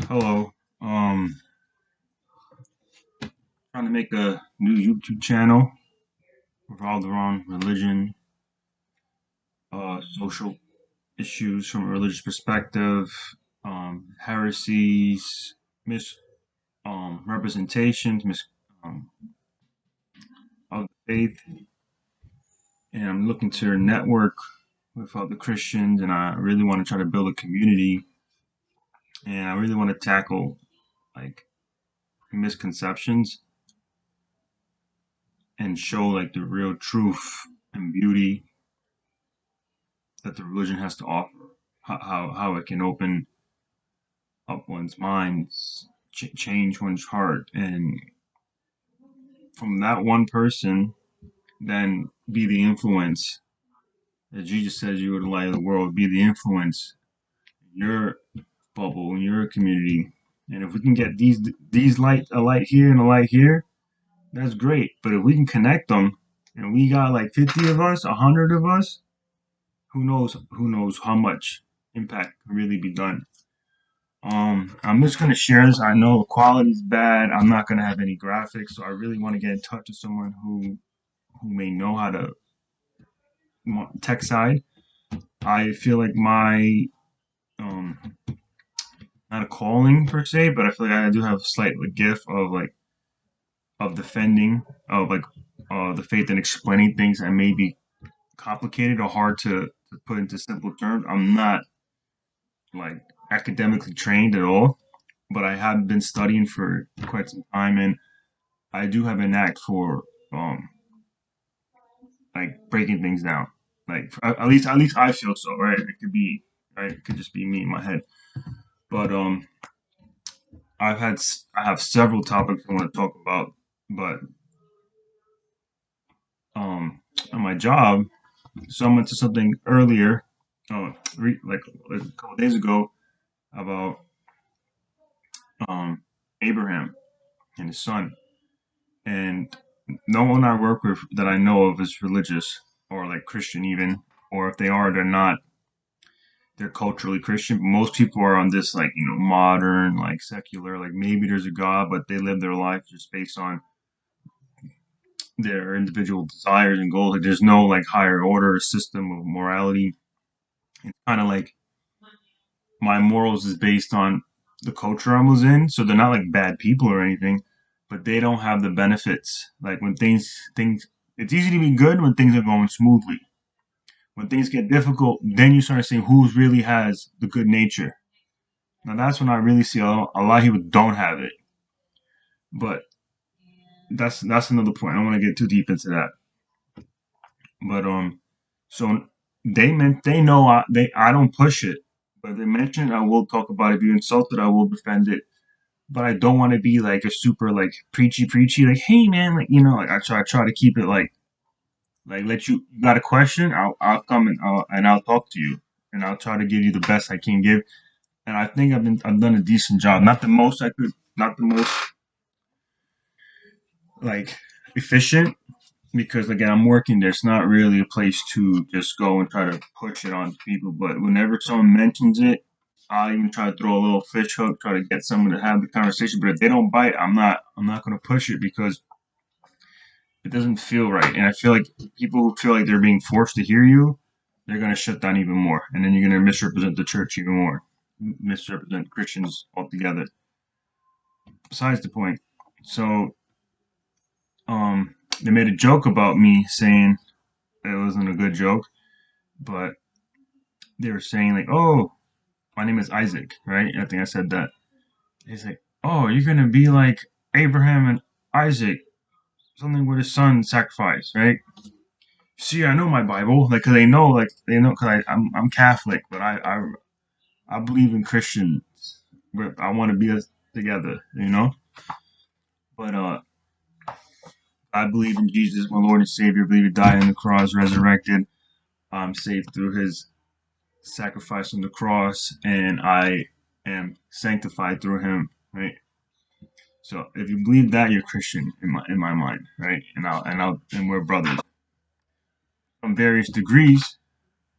Hello. Trying to make a new YouTube channel revolved around religion, social issues from a religious perspective, heresies, mis representations, um, of the faith, and I'm looking to network with other Christians, and I really want to try to build a community, and I really want to tackle like misconceptions and show like the real truth and beauty that the religion has to offer, how it can open up one's mind, change one's heart, and from that one person, then be the influence. As Jesus says, you are the light of the world. Be the influence in your bubble, in your community. And if we can get these light a light here and a light here, that's great. But if we can connect them, and we got like 50 of us, 100 of us, who knows how much impact can really be done. I'm just gonna share this. I know the quality's bad. I'm not gonna have any graphics, so I really want to get in touch with someone who may know how to tech side. I feel like my um not a calling per se, but I feel like I do have a slight like, gift of like of defending of like the faith and explaining things that may be complicated or hard to put into simple terms. I'm not like academically trained at all, but I have been studying for quite some time, and I do have a knack for um like breaking things down. Like at least I feel so, right? It could be right. It could just be me in my head. But I have several topics I want to talk about, but on my job, someone said something earlier, like a couple days ago about Abraham and his son, and no one I work with that I know of is religious or like Christian even, or if they are, they're culturally Christian. Most people are on this like modern, like secular, like maybe there's a God, but they live their life just based on their individual desires and goals. Like there's no like higher order system of morality. It's kind of like my morals is based on the culture I was in, so they're not like bad people or anything, but they don't have the benefits. Like when things, it's easy to be good when things are going smoothly. When things get difficult, then you start seeing who really has the good nature. Now that's when I really see a lot of people don't have it. But that's another point. I don't want to get too deep into that. But so they know I don't push it. But if they mention it, I will talk about it. If you insult it, I will defend it. But I don't want to be like a super like preachy like hey man like like I try to keep it like let you got a question I'll come and I'll talk to you and I'll try to give you the best I can give, and I think I've done a decent job, not the most I could, not the most like efficient, because again I'm working there. It's not really a place to just go and try to push it on people, but whenever someone mentions it, I even try to throw a little fish hook, try to get someone to have the conversation. But if they don't bite, I'm not going to push it because it doesn't feel right. And I feel like people who feel like they're being forced to hear you, they're going to shut down even more, and then you're going to misrepresent the church even more, misrepresent Christians altogether. Besides the point. So they made a joke about me saying it wasn't a good joke, but they were saying like, "Oh, my name is Isaac," right? I think I said that. He's like, "Oh, you're gonna be like Abraham and Isaac, something with his son sacrifice, right?" See, I know my Bible, like, 'cause they know, cause I'm Catholic, but I believe in Christians. I want to be us together, you know. But I believe in Jesus, my Lord and Savior. I believe He died on the cross, resurrected. I'm saved through His sacrifice on the cross, and I am sanctified through Him, right? So if you believe that, you're Christian in my mind, right? And we're brothers from various degrees.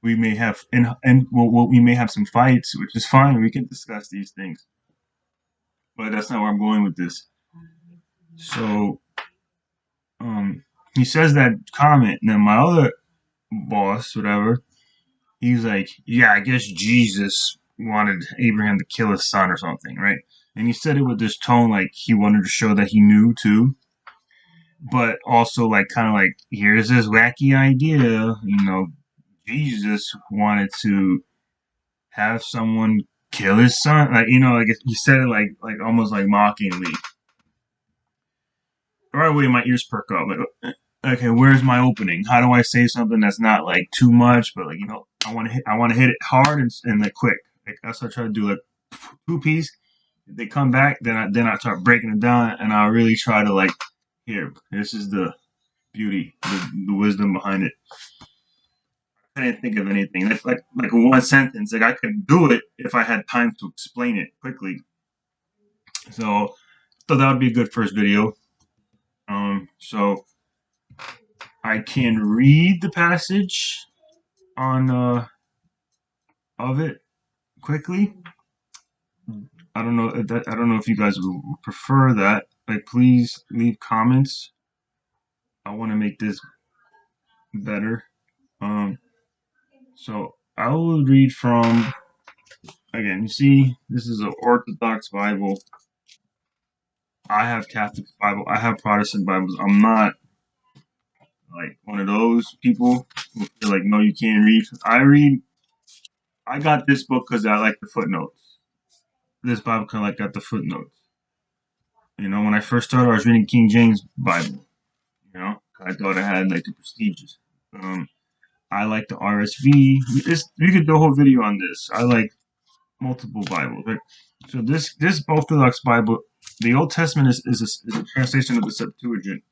We may have we may have some fights, which is fine. We can discuss these things, but that's not where I'm going with this. So, he says that comment. Now, my other boss, whatever, he's like, yeah, I guess Jesus wanted Abraham to kill his son or something, right? And he said it with this tone like he wanted to show that he knew too, but also like kind of like, here's this wacky idea, Jesus wanted to have someone kill his son, like like he said it like almost like mockingly. Right away, my ears perk up. Like, okay, where's my opening? How do I say something that's not like too much, but like I want to hit it hard and like quick. Like that's what I try to do. Like two piece. If they come back, then I start breaking it down, and I really try to like here. This is the beauty, the wisdom behind it. I didn't think of anything. Like one sentence. Like I could do it if I had time to explain it quickly. So thought that would be a good first video. So I can read the passage on of it quickly. I don't know if I don't know if you guys would prefer that. Like, please leave comments. I want to make this better. Um, so I will read from again. You see, this is an Orthodox Bible. I have Catholic Bible. I have Protestant Bibles. I'm not like one of those people who feel like no, you can't read. I read. I got this book because I like the footnotes. This Bible kind of like got the footnotes. When I first started, I was reading King James Bible. I thought I had like the prestigious. Um, I like the RSV. We could do a whole video on this. I like multiple Bibles. Right? So this Orthodox Bible, the Old Testament is a translation of the Septuagint.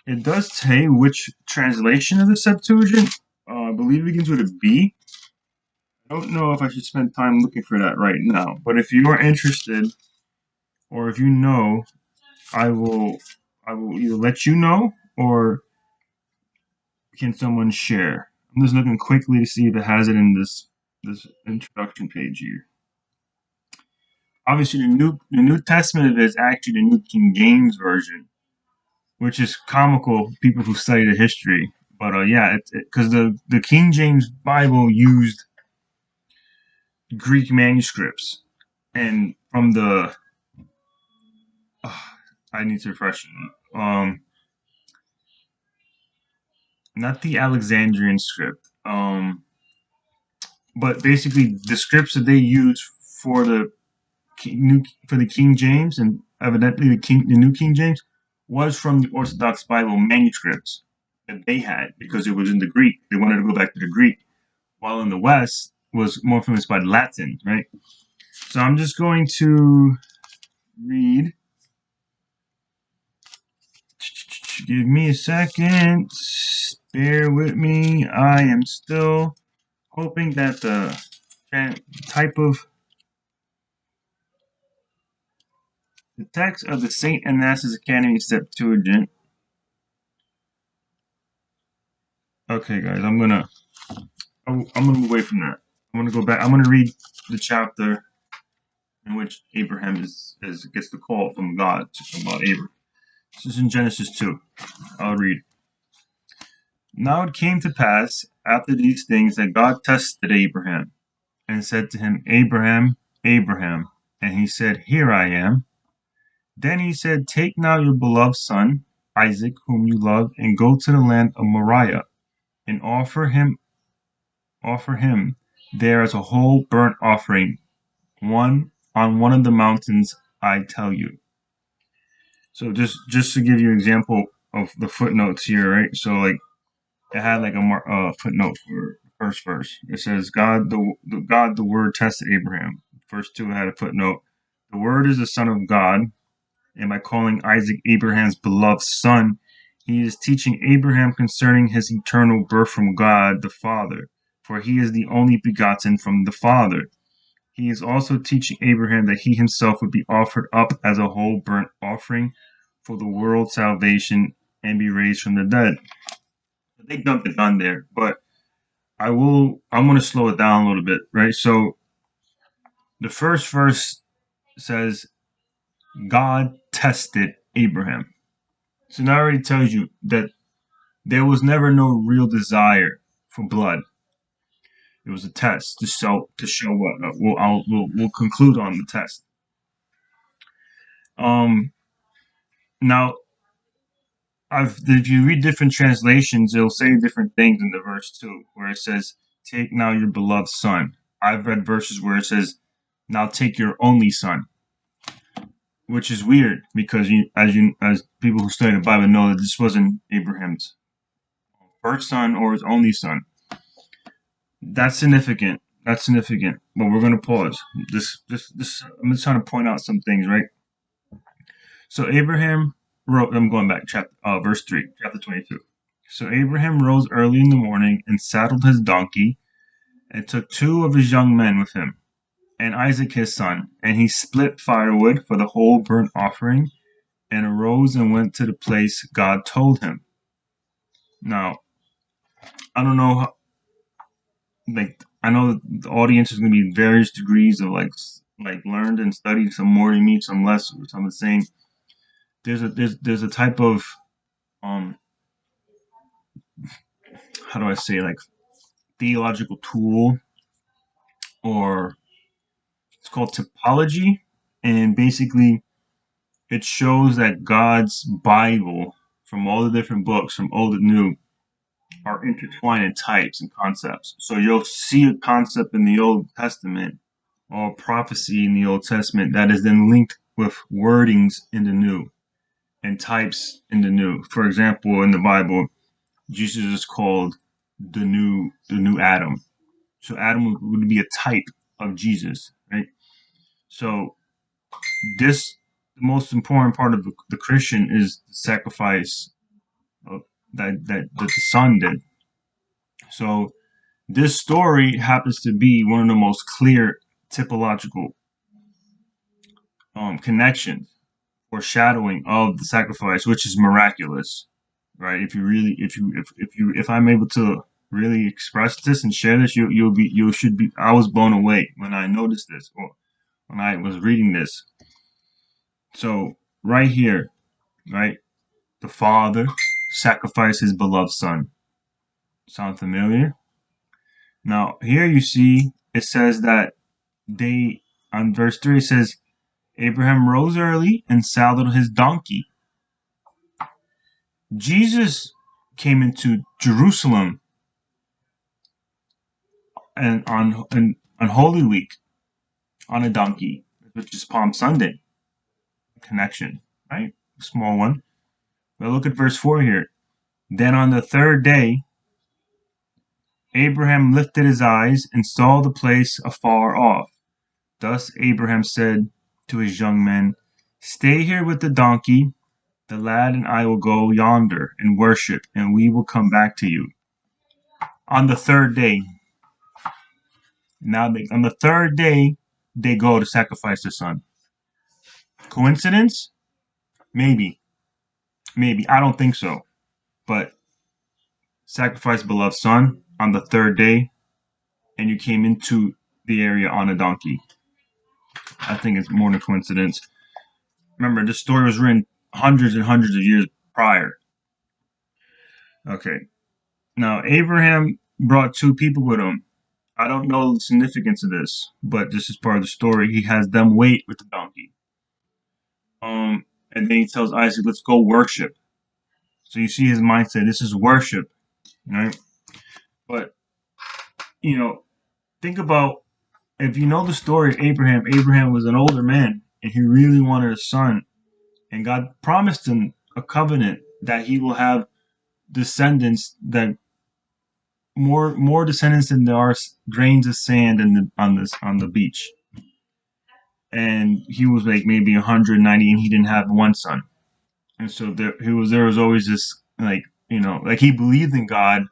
It does say which translation of the Septuagint. I believe it begins with a B. I don't know if I should spend time looking for that right now. But if you are interested, or if you know, I will I will either let you know or can someone share. I'm just looking quickly to see if it has it in this introduction page here. Obviously, the New Testament is actually the New King James version, which is comical. People who study the history, but yeah, because the King James Bible used Greek manuscripts, and from the I need to refresh. Not the Alexandrian script. But basically the scripts that they use for the for the King James, and evidently the New King James was from the Orthodox Bible manuscripts that they had because it was in the Greek. They wanted to go back to the Greek, while in the West was more influenced by Latin, right? So I'm just going to read. Give me a second. Bear with me. I am still hoping that the type of the text of the Saint Anastas Academy Septuagint. Okay, guys, I'm gonna move away from that. I'm gonna go back. I'm gonna read the chapter in which Abraham is gets the call from God about Abraham. This is in Genesis 2. I'll read. Now it came to pass after these things that God tested Abraham and said to him, Abraham, Abraham. And he said, Here I am. Then he said, Take now your beloved son, Isaac, whom you love, and go to the land of Moriah, and offer him there as a whole burnt offering, one on one of the mountains I tell you. So just to give you an example of the footnotes here, right? So like it had like a footnote for the first verse. It says God the Word tested Abraham. Verse 2 had a footnote. The Word is the Son of God, and by calling Isaac Abraham's beloved son, he is teaching Abraham concerning his eternal birth from God the Father, for he is the only begotten from the Father. He is also teaching Abraham that he himself would be offered up as a whole burnt offering for the world's salvation and be raised from the dead. They jumped the gun there, but I'm going to slow it down a little bit, right? So the first verse says God tested Abraham. So that already tells you that there was never no real desire for blood. It was a test to show what we'll conclude on the test. Now, if you read different translations, it'll say different things in the verse too, where it says, "Take now your beloved son." I've read verses where it says, "Now take your only son," which is weird because as people who study the Bible know that this wasn't Abraham's first son or his only son. That's significant. That's significant. But we're gonna pause. This. I'm just trying to point out some things, right? So Abraham wrote. I'm going back. Verse 3, chapter 22. So Abraham rose early in the morning and saddled his donkey and took two of his young men with him and Isaac his son, and he split firewood for the whole burnt offering and arose and went to the place God told him. Now, I don't know how, like I know the audience is going to be various degrees of like learned and studied, some more than me, some less, some the same. There's a type of um how do I say, like, theological tool, or it's called typology, and basically it shows that God's Bible, from all the different books from old and new, are intertwined in types and concepts. So you'll see a concept in the Old Testament or prophecy in the Old Testament that is then linked with wordings in the New and types in the New. For example, in the Bible, Jesus is called the new Adam. So Adam would be a type of Jesus, right? So this the most important part of the Christian is the sacrifice of, that the Son did. So this story happens to be one of the most clear typological connections or shadowing of the sacrifice, which is miraculous, right? If you really, if I'm able to really express this and share this, you should be. I was blown away when I noticed this, or when I was reading this. So right here, right, the Father sacrificed his beloved Son. Sound familiar? Now here you see it says that they on verse 3 it says Abraham rose early and saddled his donkey. Jesus came into Jerusalem and on Holy Week on a donkey, which is Palm Sunday. Connection, right? Small one. But look at verse 4 here. Then on the third day, Abraham lifted his eyes and saw the place afar off. Thus Abraham said to his young men, "Stay here with the donkey. The lad and I will go yonder and worship, and we will come back to you." On the third day, on the third day, they go to sacrifice their son. Coincidence? Maybe. Maybe. I don't think so. But sacrifice beloved son on the third day, and you came into the area on a donkey. I think it's more than coincidence. Remember, this story was written hundreds and hundreds of years prior. Okay. Now, Abraham brought two people with him. I don't know the significance of this, but this is part of the story. He has them wait with the donkey. And then he tells Isaac, "Let's go worship." So you see his mindset. This is worship, right? But you know, think about, if you know the story of Abraham. Abraham was an older man, and he really wanted a son, and God promised him a covenant that he will have descendants, that more descendants than there are grains of sand on the beach. And he was like maybe 190, and he didn't have one son. And so there was always this, like, like, he believed in God,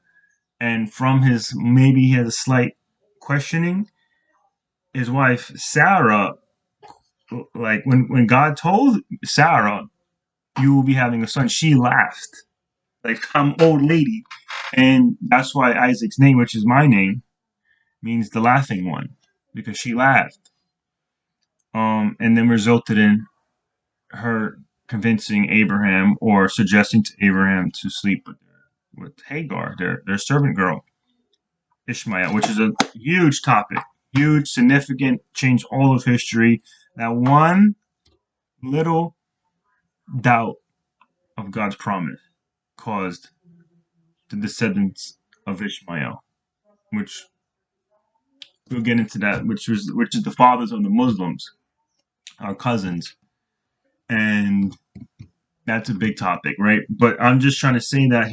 and from his, maybe he had a slight questioning. His wife Sarah, like, when God told Sarah, "You will be having a son," she laughed, like, "I'm old lady," and that's why Isaac's name, which is my name, means the laughing one, because she laughed. And then resulted in her convincing Abraham or suggesting to Abraham to sleep with Hagar, their servant girl, Ishmael, which is a huge topic, huge, significant, changed all of history. That one little doubt of God's promise caused the descendants of Ishmael, which we'll get into that, which is the fathers of the Muslims, our cousins, and that's a big topic, right? But I'm just trying to say that,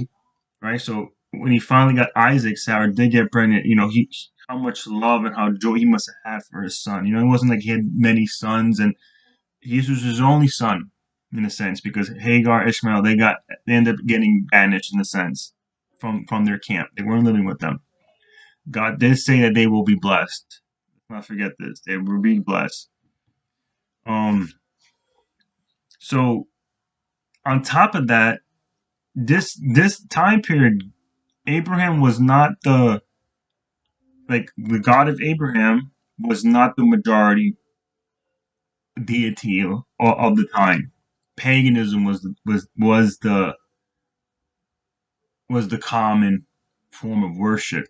right? So when he finally got Isaac, Sarah did get pregnant. He how much love and how joy he must have had for his son. It wasn't like he had many sons, and he was his only son in a sense because Hagar, Ishmael, they ended up getting banished in a sense from their camp. They weren't living with them. God did say that they will be blessed. Let's not forget this. They will be blessed. Um. So on top of that, this time period, Abraham was not the God of Abraham was not the majority deity of the time. Paganism was the common form of worship.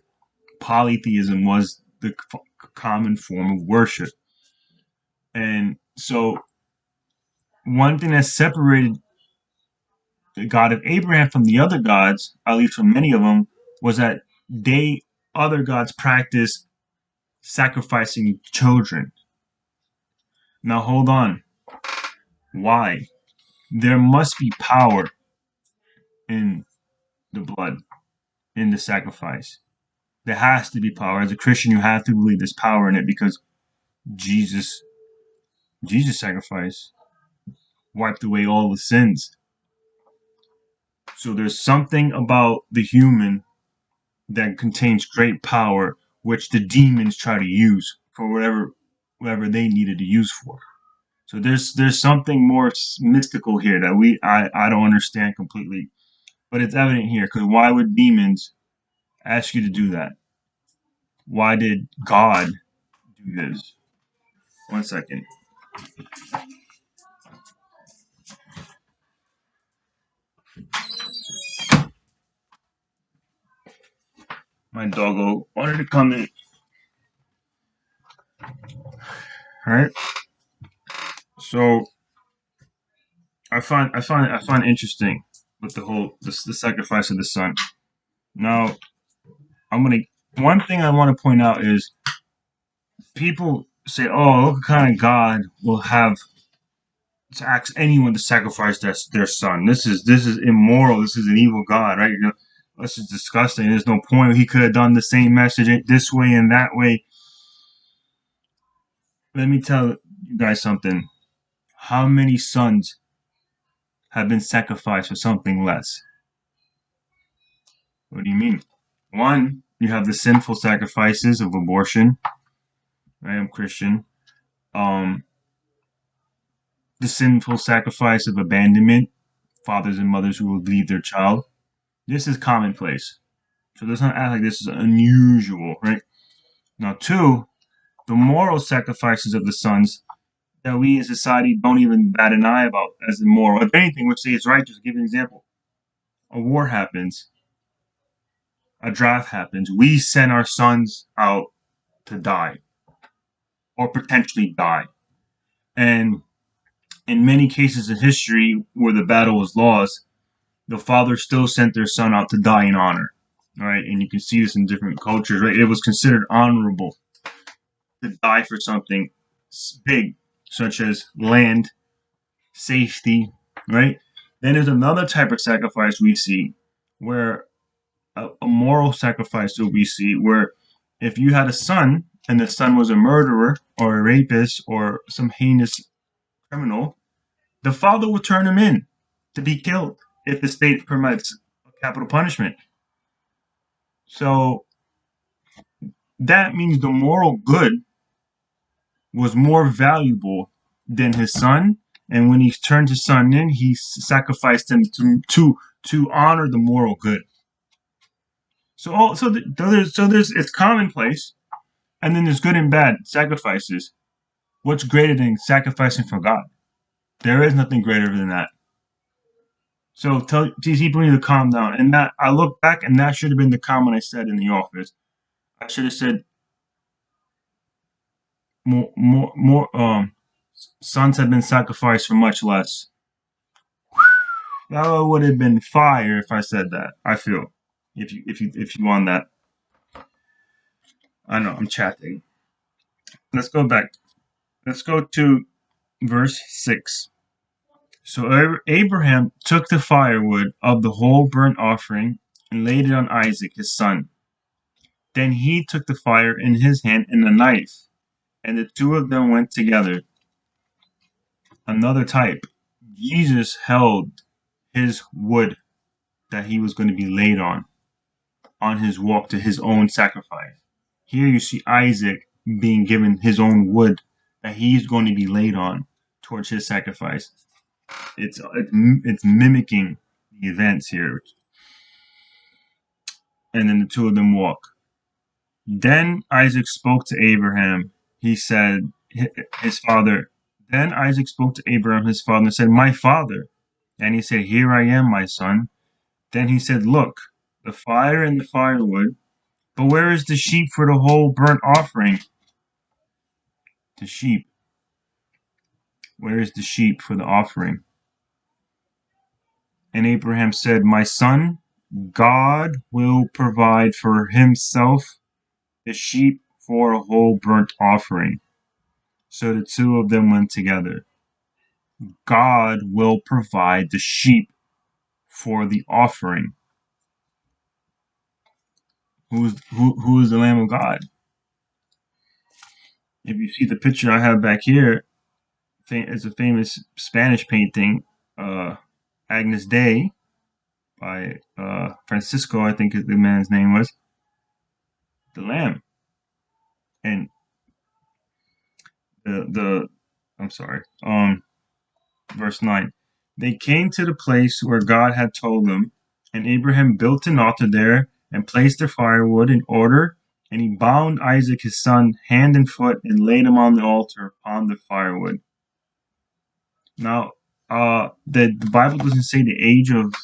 Polytheism was the common form of worship. And so one thing that separated the God of Abraham from the other gods, at least from many of them, was that other gods practiced sacrificing children. Now hold on. Why? There must be power in the blood, in the sacrifice. There has to be power. As a Christian, you have to believe there's power in it because Jesus, Jesus' sacrifice wiped away all the sins. So there's something about the human that contains great power, which the demons try to use for whatever they needed to use for. So there's something more mystical here that I don't understand completely, but it's evident here. Because why would demons ask you to do that? Why did God do this? One second. My doggo wanted to come in. All right. So I find interesting with the sacrifice of the son. Now I'm gonna one thing I want to point out is people say, "Oh, look what kind of God will have to ask anyone to sacrifice their son. This is immoral. This is an evil God, right? This is disgusting. There's no point. He could have done the same message this way and that way." Let me tell you guys something. How many sons have been sacrificed for something less? What do you mean? One, you have the sinful sacrifices of abortion. I am Christian. Um, the sinful sacrifice of abandonment, fathers and mothers who will leave their child. This is commonplace. So let's not act like this is unusual, right? Now, two, the moral sacrifices of the sons that we as society don't even bat an eye about as immoral. If anything, which say it's righteous. Give an example. A war happens, a draft happens. We send our sons out to die or potentially die. And in many cases in history where the battle was lost, the father still sent their son out to die in honor. Right? And you can see this in different cultures, right? It was considered honorable to die for something big, such as land, safety, right? Then there's another type of sacrifice we see where a moral sacrifice that we see where if you had a son and the son was a murderer or a rapist or some heinous criminal, the father would turn him in to be killed if the state permits capital punishment. So that means the moral good was more valuable than his son. And when he turned his son in, he sacrificed him to honor the moral good. So there's it's commonplace, and then there's good and bad sacrifices. What's greater than sacrificing for God? There is nothing greater than that. So tell TC Bruni to calm down. And that I look back, and that should have been the comment I said in the office. I should have said more. Sons have been sacrificed for much less. That would have been fire if I said that. I feel if you want that. I know I'm chatting. Let's go back. Let's go to verse 6. So Abraham took the firewood of the whole burnt offering and laid it on Isaac his son. Then he took the fire in his hand and a knife, and the two of them went together. Another type. Jesus held his wood that he was going to be laid on his walk to his own sacrifice. Here you see Isaac being given his own wood that he's going to be laid on towards his sacrifice. It's mimicking the events here. And then the two of them walk. Then Isaac spoke to Abraham. He said, his father. Then Isaac spoke to Abraham, his father, and said, my father. And he said, here I am, my son. Then he said, look, the fire and the firewood, but where is the sheep for the whole burnt offering? The sheep. Where is the sheep for the offering? And Abraham said, my son, God will provide for himself the sheep for a whole burnt offering. So the two of them went together. God will provide the sheep for the offering. Who is the Lamb of God? If you see the picture I have back here, it's a famous Spanish painting, Agnus Dei, by Francisco, I think the man's name was, the Lamb. And the I'm sorry, verse 9. They came to the place where God had told them, and Abraham built an altar there and placed the firewood in order, and he bound Isaac his son hand and foot and laid him on the altar upon the firewood. Now, the Bible doesn't say the age of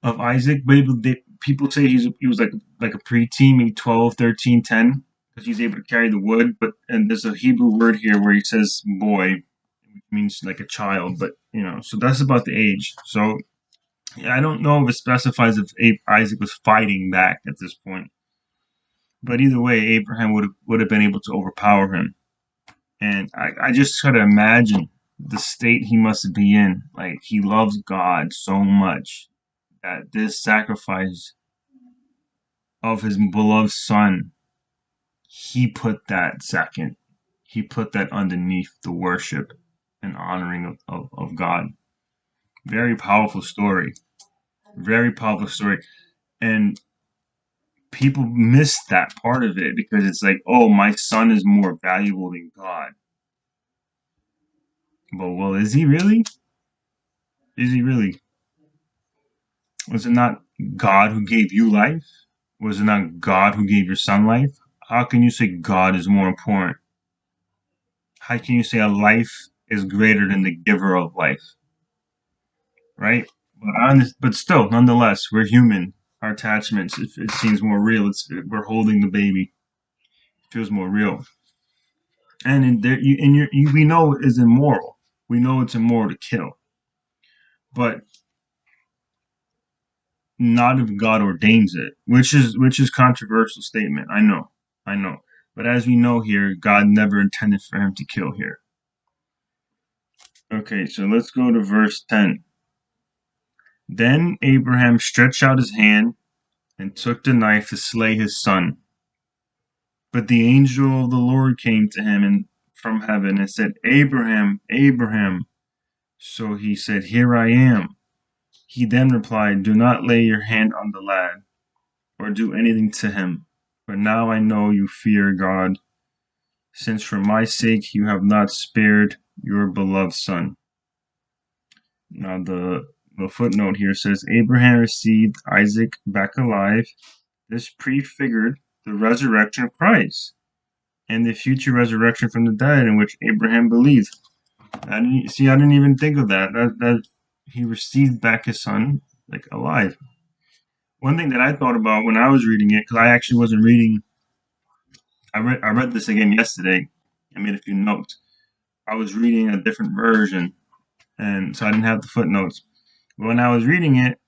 Isaac, but people say he was like a preteen, maybe 12, 13, 10, because he's able to carry the wood. And there's a Hebrew word here where he says boy, which means like a child, but so that's about the age. So yeah, I don't know if it specifies if Isaac was fighting back at this point, but either way, Abraham would have been able to overpower him. And I just try to imagine the state he must be in. Like, he loves God so much that this sacrifice of his beloved son, he put that second. He put that underneath the worship and honoring of God. Very powerful story. Very powerful story. And people miss that part of it because it's like, oh, my son is more valuable than God. But, well, is he really? Is he really? Was it not God who gave you life? Was it not God who gave your son life? How can you say God is more important? How can you say a life is greater than the giver of life? Right? But still, nonetheless, we're human. Our attachments, it seems more real. We're holding the baby. It feels more real. And we know it is immoral. We know it's immoral to kill. But not if God ordains it, which is controversial statement. I know. But as we know here, God never intended for him to kill here. Okay, so let's go to verse 10. Then Abraham stretched out his hand and took the knife to slay his son. But the angel of the Lord came to him from heaven and said, Abraham, Abraham. So he said, here I am. He then replied, do not lay your hand on the lad or do anything to him. For now I know you fear God, since for my sake you have not spared your beloved son. Now the footnote here says Abraham received Isaac back alive. This prefigured the resurrection of Christ and the future resurrection from the dead in which Abraham believed. I didn't even think of that. That he received back his son like alive. One thing that I thought about when I was reading it, because I actually wasn't reading. I read this again yesterday. I made a few notes. I was reading a different version, and so I didn't have the footnotes. But when I was reading it,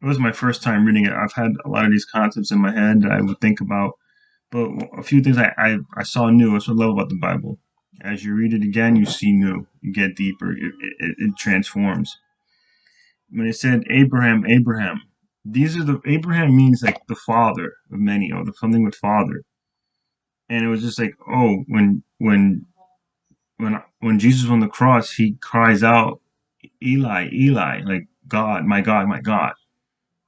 it was my first time reading it. I've had a lot of these concepts in my head that I would think about, but a few things I saw new. That's what I love about the Bible. As you read it again, you see new. You get deeper. It transforms. When it said Abraham, Abraham, these are the Abraham means like the father of many, or something with father. And it was just like, oh, when Jesus was on the cross, he cries out, Eli, Eli, like God, my God, my God.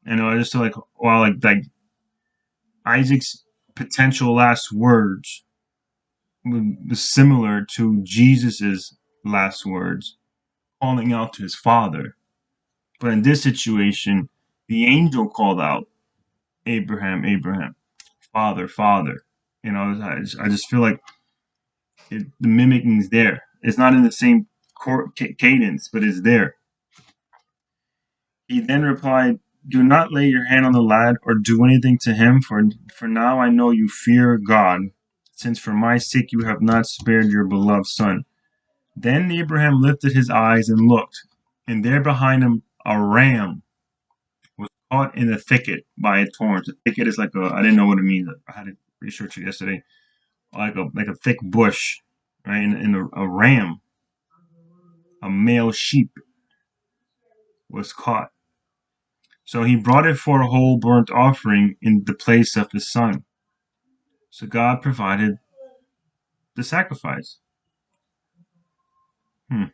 And I was just like, wow, Isaac's potential last words was similar to Jesus's last words, calling out to his father. But in this situation, the angel called out, Abraham, Abraham, Father, Father. I just feel like the mimicking is there. It's not in the same cadence, but it's there. He then replied, "Do not lay your hand on the lad or do anything to him, for now I know you fear God, since for my sake you have not spared your beloved son." Then Abraham lifted his eyes and looked, and there behind him a ram was caught in a thicket by its horns. A thicket is like I didn't know what it means. I had to research it yesterday. Like a thick bush, right? And a ram, a male sheep, was caught. So he brought it for a whole burnt offering in the place of his son. So God provided the sacrifice. Hmm.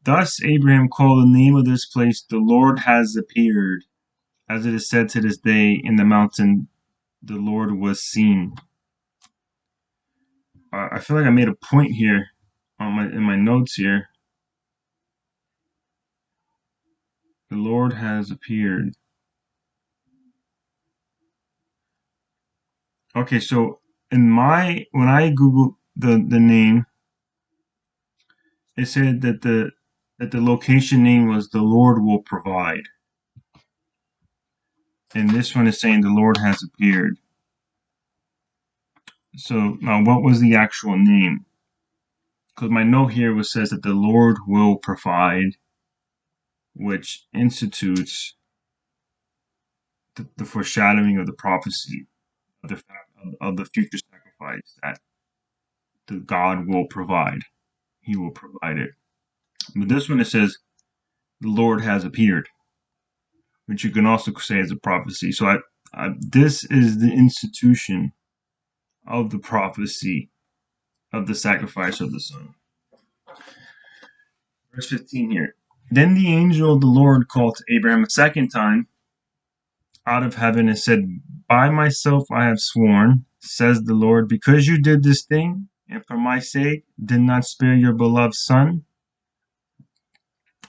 Thus Abraham called the name of this place, "The Lord has appeared." As it is said to this day, in the mountain the Lord was seen. I feel like I made a point here in my notes here. The Lord has appeared. Okay, so when I Googled the name, it said that the location name was "The Lord will provide," and this one is saying "The Lord has appeared." So now, what was the actual name? Because my note here was says that the Lord will provide, which institutes the foreshadowing of the prophecy of the future sacrifice that the God will provide. He will provide it. But this one it says the Lord has appeared, which you can also say is a prophecy. So this is the institution of the prophecy of the sacrifice of the Son. Verse 15 here. Then the angel of the Lord called to Abraham a second time out of heaven and said, "By myself I have sworn, says the Lord, because you did this thing, and for my sake did not spare your beloved son,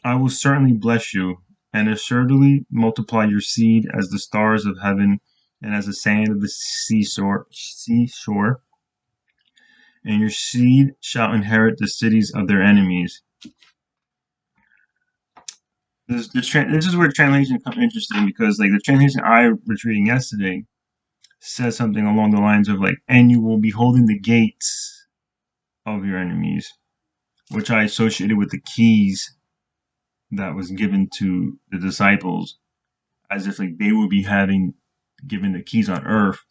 I will certainly bless you, and assuredly multiply your seed as the stars of heaven and as the sand of the seashore, and your seed shall inherit the cities of their enemies." This is where translation comes interesting, because like the translation I was reading yesterday says something along the lines of like, "And you will be holding the gates of your enemies," which I associated with the keys that was given to the disciples, as if like they would be having given the keys on earth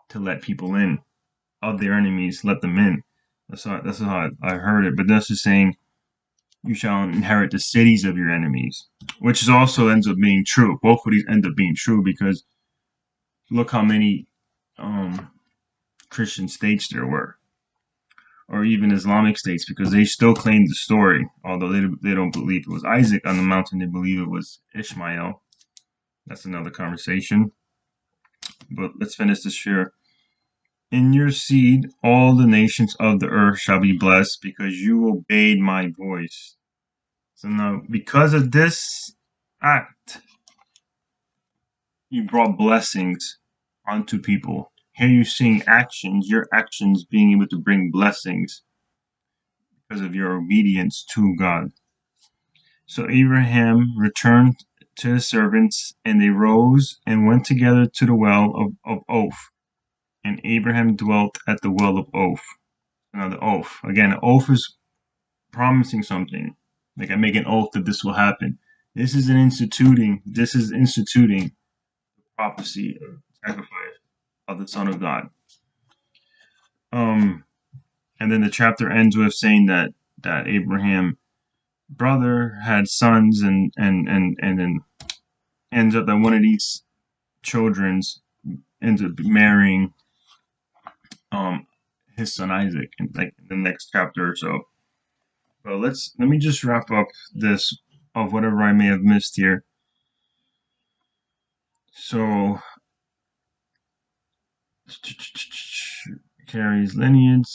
to let people in of their enemies, let them in. That's how I heard it. But that's just saying you shall inherit the cities of your enemies, which is also ends up being true. Both of these end up being true, because look how many um, Christian states there were, or even Islamic states, because they still claim the story, although they don't believe it was Isaac on the mountain. They believe it was Ishmael. That's another conversation. But let's finish this here. "In your seed, all the nations of the earth shall be blessed, because you obeyed my voice." So now, because of this act, you brought blessings onto people. Here you're seeing actions, your actions being able to bring blessings because of your obedience to God. So Abraham returned to his servants, and they rose and went together to the well of Oph. And Abraham dwelt at the well of Oph. Now, the oath. Again, an oath is promising something. Like I make an oath that this will happen. This is instituting prophecy of sacrifice of the Son of God. Um, and then the chapter ends with saying that Abraham brother had sons and then ends up that one of these children's ends up marrying um his son Isaac in like the next chapter or so. But let me just wrap up this of whatever I may have missed here. So carries lineage,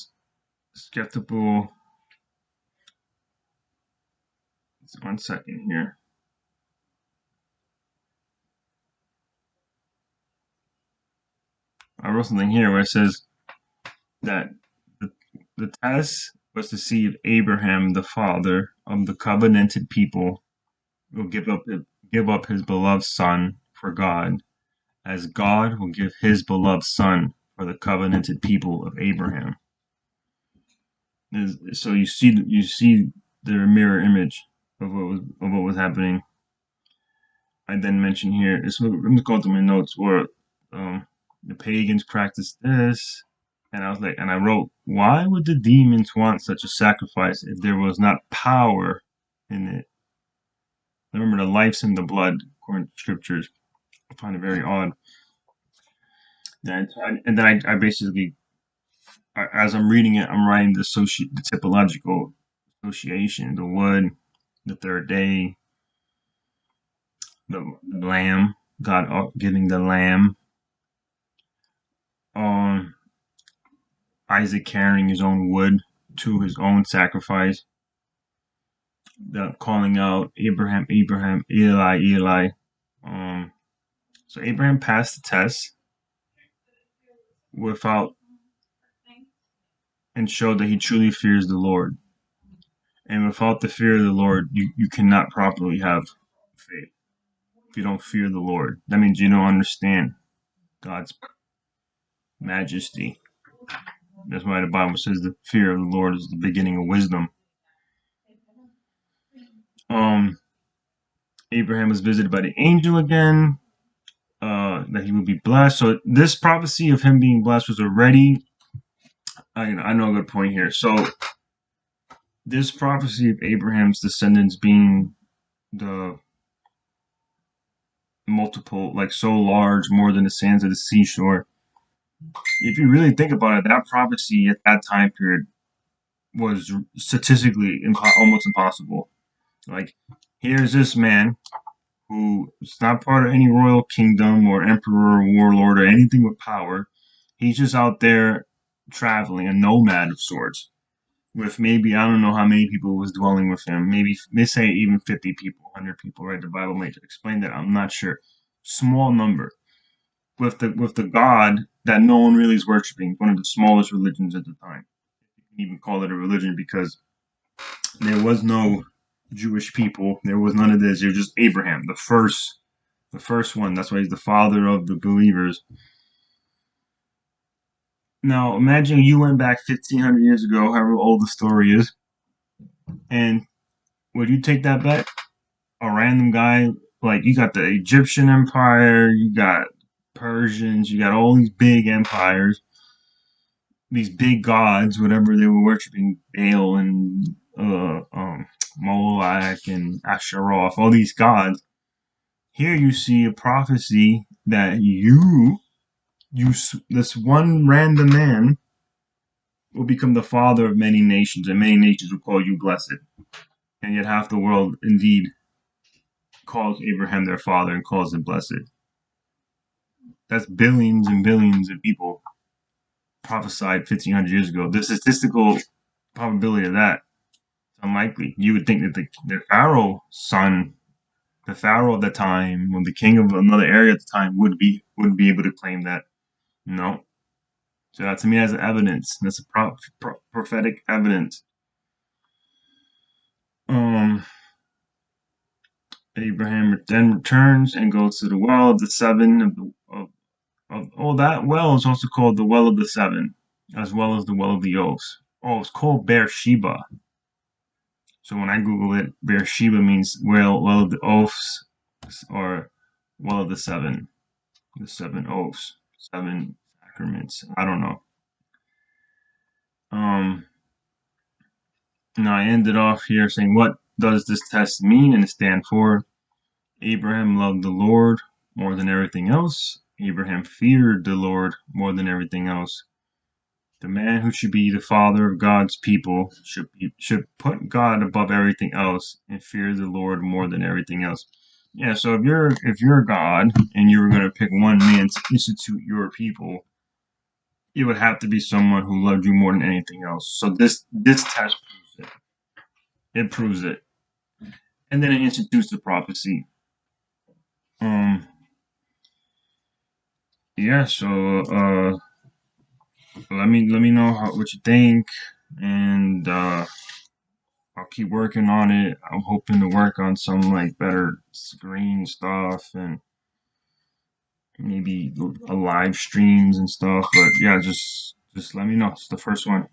skeptical. 1 second here. I wrote something here where it says that the, the test was to see if Abraham, the father of the covenanted people, will give up his beloved son for God, as God will give his beloved son for the covenanted people of Abraham. So you see the mirror image of what was happening. I then mentioned here. I'm just going through my notes where the pagans practiced this, and I was like, and I wrote, why would the demons want such a sacrifice if there was not power in it? Remember, the life's in the blood, according to scriptures. I find it very odd. And then I basically, as I'm reading it, I'm writing the typological association, the wood, the third day, the lamb, God giving the lamb, um, Isaac carrying his own wood to his own sacrifice, the calling out Abraham, Abraham, Eli, Eli. Um, so Abraham passed the test without and showed that he truly fears the Lord. And without the fear of the Lord, you cannot properly have faith. If you don't fear the Lord, that means you don't understand God's majesty. That's why the Bible says the fear of the Lord is the beginning of wisdom. Um, Abraham was visited by the angel again, that he would be blessed. So this prophecy of him being blessed was already, I know a good point here. So this prophecy of Abraham's descendants being the multiple, like so large, more than the sands of the seashore. If you really think about it, that prophecy at that time period was statistically almost impossible. Like, here's this man who is not part of any royal kingdom or emperor or warlord or anything with power. He's just out there traveling, a nomad of sorts, with maybe I don't know how many people was dwelling with him. Maybe they say even 50 people, 100 people, right? The Bible may explain that. I'm not sure. Small number with the God that no one really is worshiping. One of the smallest religions at the time. You can even call it a religion because there was no Jewish people. There was none of this. It was just Abraham, the first one. That's why he's the father of the believers. Now, imagine you went back 1,500 years ago, however old the story is, and would you take that bet? A random guy, like you got the Egyptian Empire, you got Persians, you got all these big empires, these big gods, whatever they were worshiping, Baal and Moloch and Asheroth, all these gods. Here you see a prophecy that this one random man will become the father of many nations, and many nations will call you blessed. And yet half the world indeed calls Abraham their father and calls him blessed. That's billions and billions of people prophesied 1,500 years ago. The statistical probability of that is unlikely. You would think that the Pharaoh's son, the Pharaoh of the time, or the king of another area at the time, would be able to claim that. No. So that to me, that's evidence. That's a prophetic evidence Um, Abraham then returns and goes to the well of the seven oh, that well is also called the well of the seven, as well as the well of the oaks. Oh, it's called Beersheba. So when I Google it, Beersheba means well of the oaks, or well of the seven oaks, seven sacraments. I don't know. Um, Now I ended off here saying, what does this test mean and stand for? Abraham loved the Lord more than everything else. Abraham feared the Lord more than everything else. The man who should be the father of God's people should put God above everything else and fear the Lord more than everything else. Yeah, so if you're God and you were going to pick one man to institute your people, it would have to be someone who loved you more than anything else. So this test proves it. It proves it, and then it institutes the prophecy. Um, yeah. So let me know what you think, and I'll keep working on it. I'm hoping to work on some like better screen stuff and maybe live streams and stuff. But yeah, just let me know. It's the first one.